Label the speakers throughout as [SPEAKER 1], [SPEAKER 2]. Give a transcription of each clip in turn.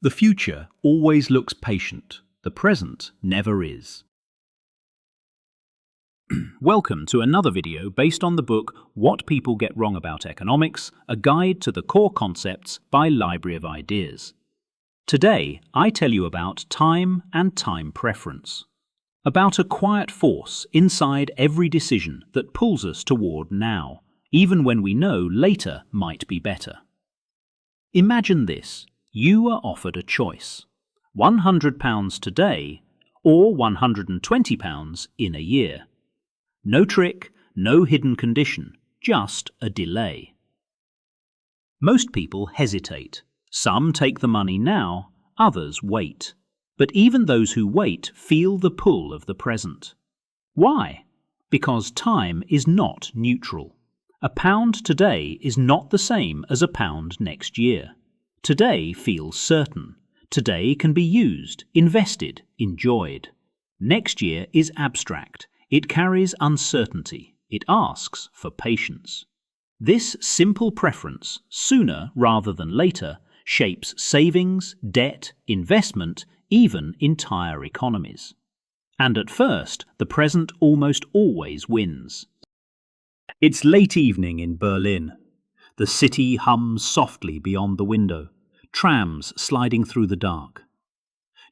[SPEAKER 1] The future always looks patient. The present never is. Welcome to another video based on the book What People Get Wrong About Economics, a guide to the core concepts by Library of Ideas. Today, I tell you about time and time preference. About a quiet force inside every decision that pulls us toward now, even when we know later might be better. Imagine this. You are offered a choice. £100 today or £120 in a year. No trick, no hidden condition, just a delay. Most people hesitate. Some take the money now, others wait. But even those who wait feel the pull of the present. Why? Because time is not neutral. A pound today is not the same as a pound next year. Today feels certain. Today can be used, invested, enjoyed. Next year is abstract. It carries uncertainty. It asks for patience. This simple preference, sooner rather than later, shapes savings, debt, investment, even entire economies. And at first, the present almost always wins. It's late evening in Berlin. The city hums softly beyond the window, trams sliding through the dark.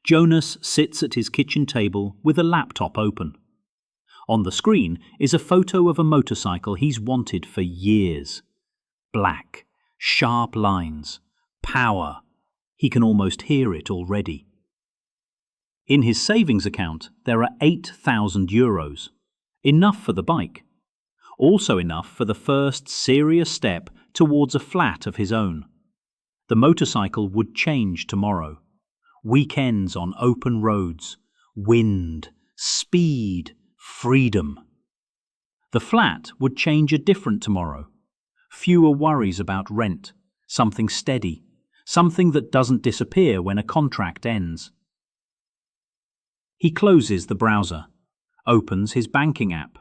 [SPEAKER 1] Jonas sits at his kitchen table with a laptop open. On the screen is a photo of a motorcycle he's wanted for years. Black, sharp lines, power. He can almost hear it already. In his savings account, there are €8,000. Enough for the bike. Also enough for the first serious step towards a flat of his own. The motorcycle would change tomorrow. Weekends on open roads, wind, speed, freedom. The flat would change a different tomorrow. Fewer worries about rent, something steady, something that doesn't disappear when a contract ends. He closes the browser, opens his banking app,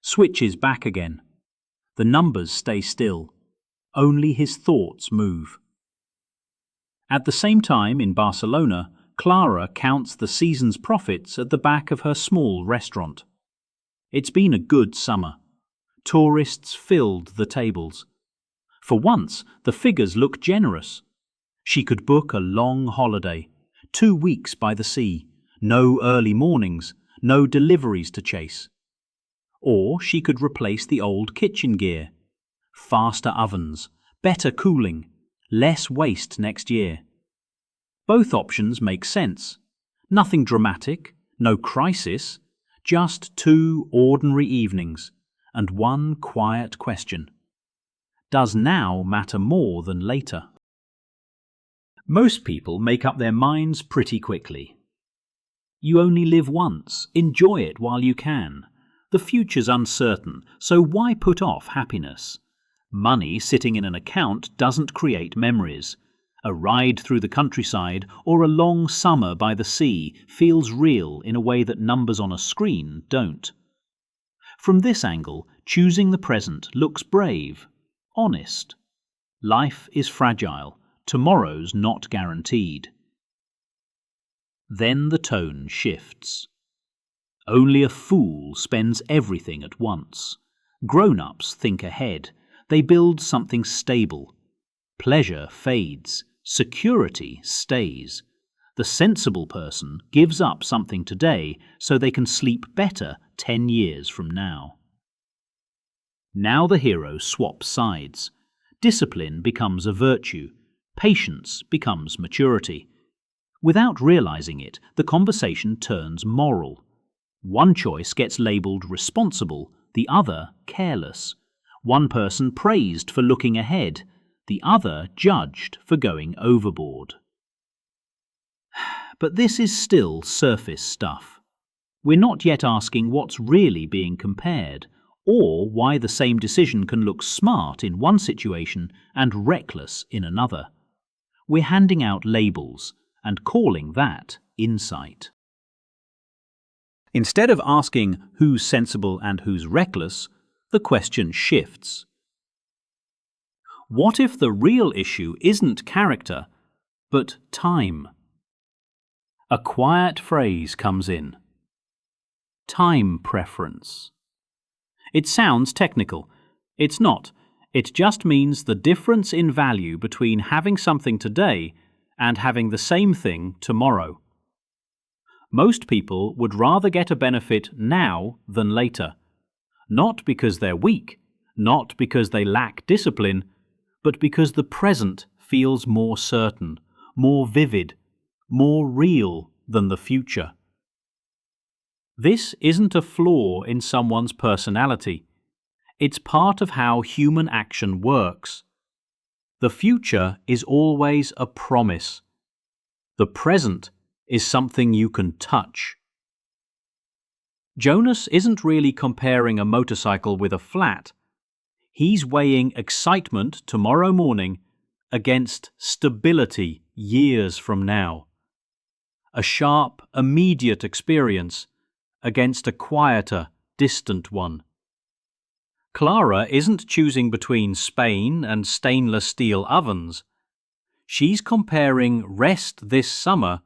[SPEAKER 1] switches back again. The numbers stay still. Only his thoughts move. At the same time in Barcelona, Clara counts the season's profits at the back of her small restaurant. It's been a good summer. Tourists filled the tables. For once, the figures look generous. She could book a long holiday, 2 weeks by the sea, no early mornings, no deliveries to chase. Or she could replace the old kitchen gear. Faster ovens, better cooling, less waste next year. Both options make sense. Nothing dramatic, no crisis, just 2 ordinary evenings and one quiet question. Does now matter more than later? Most people make up their minds pretty quickly. You only live once, enjoy it while you can. The future's uncertain, so why put off happiness? Money sitting in an account doesn't create memories. A ride through the countryside or a long summer by the sea feels real in a way that numbers on a screen don't. From this angle, choosing the present looks brave, honest. Life is fragile. Tomorrow's not guaranteed. Then the tone shifts. Only a fool spends everything at once. Grown-ups think ahead. They build something stable. Pleasure fades. Security stays. The sensible person gives up something today so they can sleep better 10 years from now. Now the hero swaps sides. Discipline becomes a virtue. Patience becomes maturity. Without realizing it, the conversation turns moral. One choice gets labelled responsible, the other careless. One person praised for looking ahead, the other judged for going overboard. But this is still surface stuff. We're not yet asking what's really being compared, or why the same decision can look smart in one situation and reckless in another. We're handing out labels and calling that insight. Instead of asking who's sensible and who's reckless, the question shifts. What if the real issue isn't character, but time. A quiet phrase comes in. Time preference. It sounds technical. It's not. It just means the difference in value between having something today and having the same thing tomorrow. Most people would rather get a benefit now than later. Not because they're weak, not because they lack discipline, but because the present feels more certain, more vivid, more real than the future. This isn't a flaw in someone's personality. It's part of how human action works. The future is always a promise. The present is something you can touch. Jonas isn't really comparing a motorcycle with a flat. He's weighing excitement tomorrow morning against stability years from now. A sharp, immediate experience against a quieter, distant one. Clara isn't choosing between Spain and stainless steel ovens. She's comparing rest this summer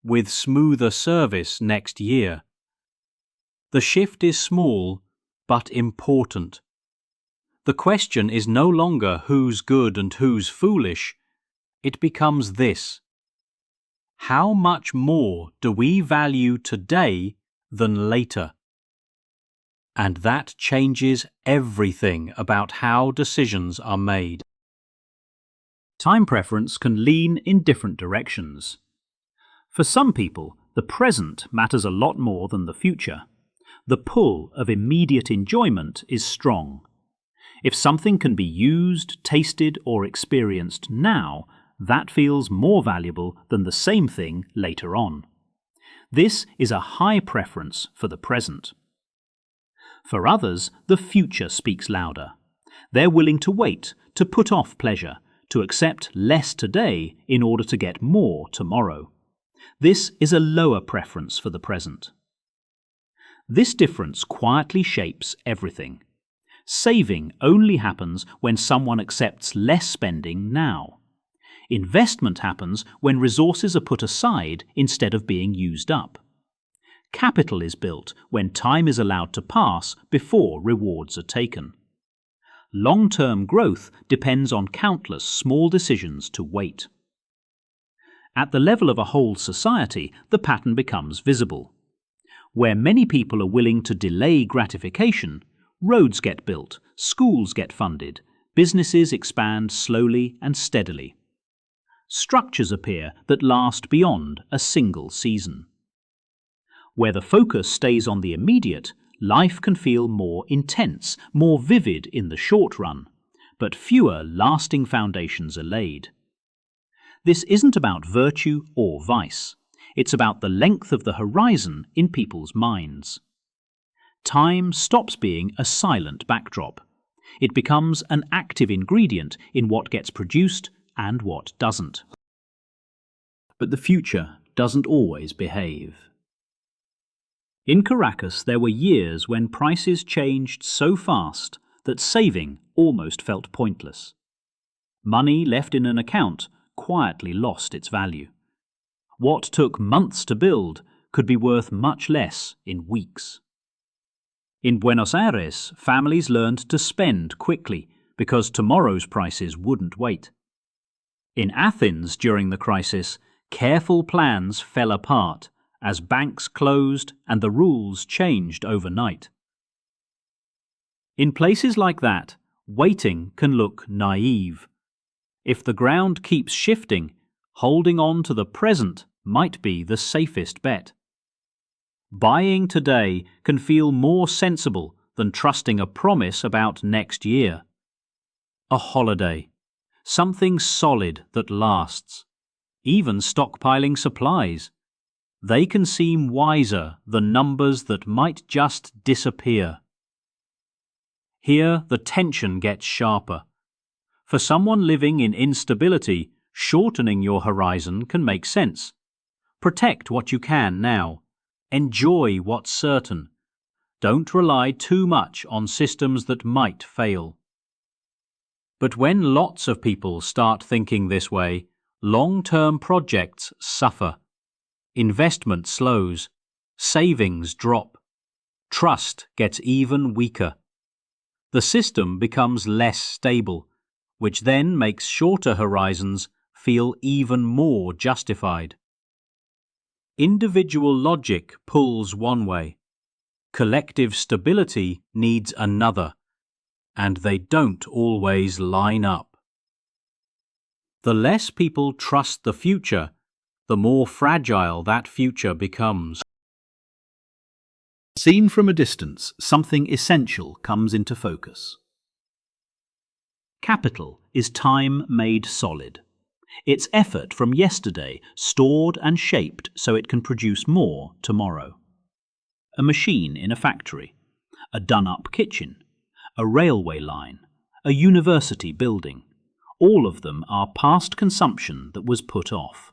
[SPEAKER 1] with smoother service next year. The shift is small, but important. The question is no longer who's good and who's foolish. It becomes this: how much more do we value today than later? And that changes everything about how decisions are made. Time preference can lean in different directions. For some people, the present matters a lot more than the future. The pull of immediate enjoyment is strong. If something can be used, tasted, or experienced now, that feels more valuable than the same thing later on. This is a high preference for the present. For others, the future speaks louder. They're willing to wait, to put off pleasure, to accept less today in order to get more tomorrow. This is a lower preference for the present. This difference quietly shapes everything. Saving only happens when someone accepts less spending now. Investment happens when resources are put aside instead of being used up. Capital is built when time is allowed to pass before rewards are taken. Long-term growth depends on countless small decisions to wait. At the level of a whole society, the pattern becomes visible. Where many people are willing to delay gratification, roads get built, schools get funded, businesses expand slowly and steadily. Structures appear that last beyond a single season. Where the focus stays on the immediate, life can feel more intense, more vivid in the short run, but fewer lasting foundations are laid. This isn't about virtue or vice. It's about the length of the horizon in people's minds. Time stops being a silent backdrop. It becomes an active ingredient in what gets produced and what doesn't. But the future doesn't always behave. In Caracas, there were years when prices changed so fast that saving almost felt pointless. Money left in an account quietly lost its value. What took months to build could be worth much less in weeks. In Buenos Aires, families learned to spend quickly because tomorrow's prices wouldn't wait. In Athens during the crisis, careful plans fell apart as banks closed and the rules changed overnight. In places like that, waiting can look naive. If the ground keeps shifting, holding on to the present might be the safest bet. Buying today can feel more sensible than trusting a promise about next year. A holiday, something solid that lasts, even stockpiling supplies. They can seem wiser than numbers that might just disappear. Here the tension gets sharper. For someone living in instability, shortening your horizon can make sense. Protect what you can now. Enjoy what's certain. Don't rely too much on systems that might fail. But when lots of people start thinking this way, Long-term projects suffer. Investment slows. Savings drop. Trust gets even weaker. The system becomes less stable, which then makes shorter horizons feel even more justified. Individual logic pulls one way. Collective stability needs another, and they don't always line up. The less people trust the future, the more fragile that future becomes. Seen from a distance, something essential comes into focus. Capital is time made solid. It's effort from yesterday stored and shaped so it can produce more tomorrow. A machine in a factory, a done-up kitchen, a railway line, a university building. All of them are past consumption that was put off.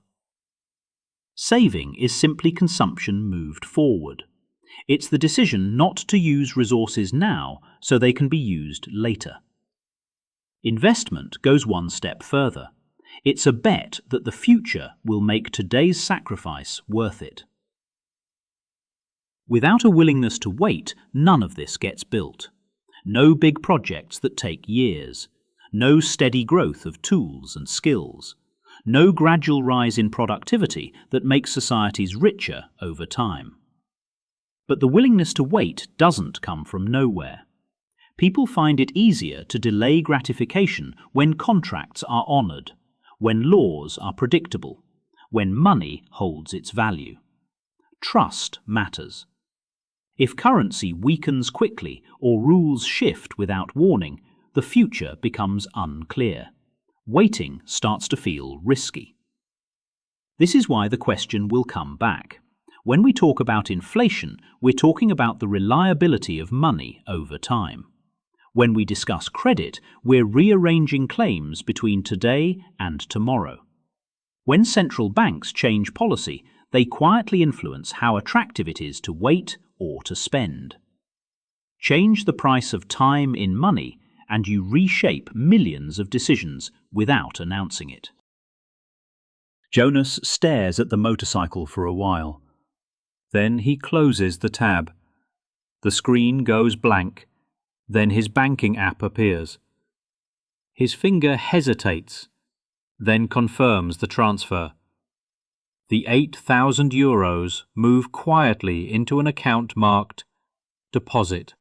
[SPEAKER 1] Saving is simply consumption moved forward. It's the decision not to use resources now so they can be used later. Investment goes one step further. It's a bet that the future will make today's sacrifice worth it. Without a willingness to wait, none of this gets built. No big projects that take years. No steady growth of tools and skills. No gradual rise in productivity that makes societies richer over time. But the willingness to wait doesn't come from nowhere. People find it easier to delay gratification when contracts are honoured, when laws are predictable, when money holds its value. Trust matters. If currency weakens quickly or rules shift without warning, the future becomes unclear. Waiting starts to feel risky. This is why the question will come back. When we talk about inflation, we're talking about the reliability of money over time. When we discuss credit, we're rearranging claims between today and tomorrow. When central banks change policy, they quietly influence how attractive it is to wait or to spend. Change the price of time in money, and you reshape millions of decisions without announcing it. Jonas stares at the motorcycle for a while. Then he closes the tab. The screen goes blank. Then his banking app appears. His finger hesitates, then confirms the transfer. The €8,000 move quietly into an account marked Deposit.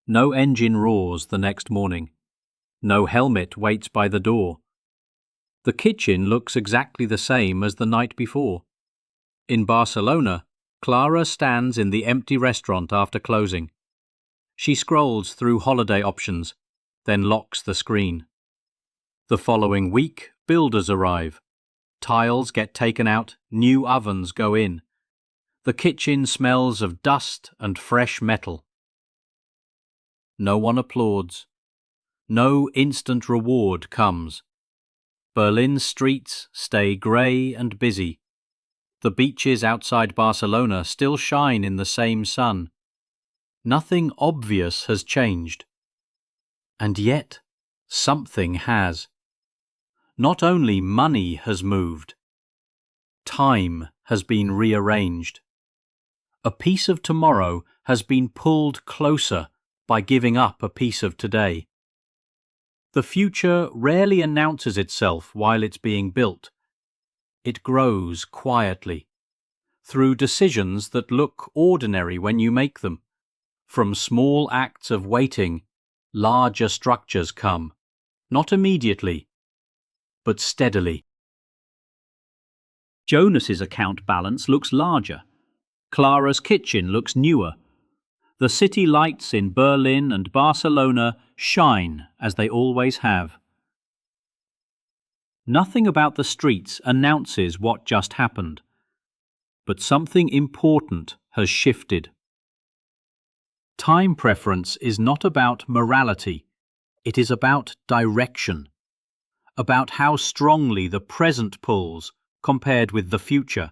[SPEAKER 1] No engine roars the next morning. No helmet waits by the door. The kitchen looks exactly the same as the night before. In Barcelona, Clara stands in the empty restaurant after closing. She scrolls through holiday options, then locks the screen. The following week, builders arrive. Tiles get taken out, new ovens go in. The kitchen smells of dust and fresh metal. No one applauds. No instant reward comes. Berlin's streets stay grey and busy. The beaches outside Barcelona still shine in the same sun. Nothing obvious has changed. And yet, something has. Not only money has moved, time has been rearranged. A piece of tomorrow has been pulled closer by giving up a piece of today. The future rarely announces itself while it's being built. It grows quietly, through decisions that look ordinary when you make them. From small acts of waiting, larger structures come, not immediately, but steadily. Jonas's account balance looks larger. Clara's kitchen looks newer. The city lights in Berlin and Barcelona shine as they always have. Nothing about the streets announces what just happened, but something important has shifted. Time preference is not about morality, it is about direction, about how strongly the present pulls compared with the future.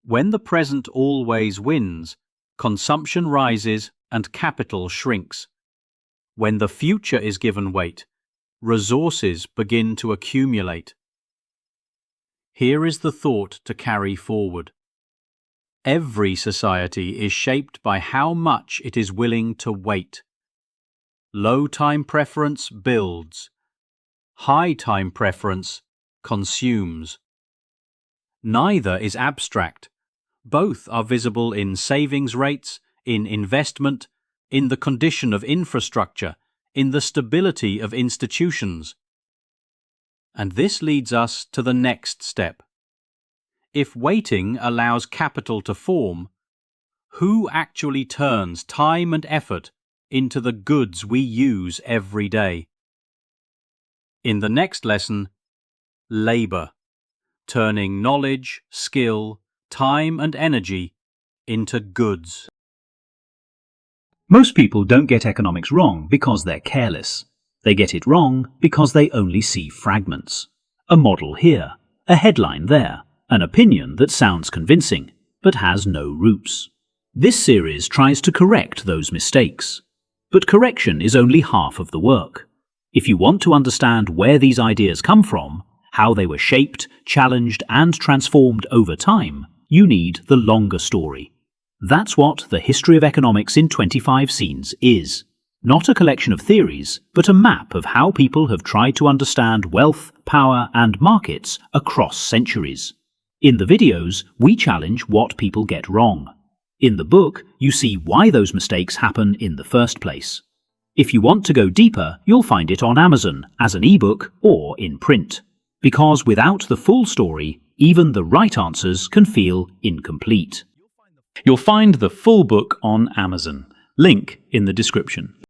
[SPEAKER 1] When the present always wins, consumption rises and capital shrinks. When the future is given weight,
[SPEAKER 2] resources begin to accumulate. Here is the thought to carry forward. Every society is shaped by how much it is willing to wait. Low time preference builds. High time preference consumes. Neither is abstract. Both are visible in savings rates, in investment, in the condition of infrastructure, in the stability of institutions. And this leads us to the next step. If waiting allows capital to form, who actually turns time and effort into the goods we use every day? In the next lesson, labor, turning knowledge, skill, time and energy into goods.
[SPEAKER 1] Most people don't get economics wrong because they're careless. They get it wrong because they only see fragments. A model here, a headline there, an opinion that sounds convincing but has no roots. This series tries to correct those mistakes. But correction is only half of the work. If you want to understand where these ideas come from, how they were shaped, challenged and transformed over time, you need the longer story. That's what the History of Economics in 25 Scenes is. Not a collection of theories, but a map of how people have tried to understand wealth, power and markets across centuries. In the videos, we challenge what people get wrong. In the book, you see why those mistakes happen in the first place. If you want to go deeper, you'll find it on Amazon as an ebook or in print. Because without the full story, even the right answers can feel incomplete. You'll find the full book on Amazon. Link in the description.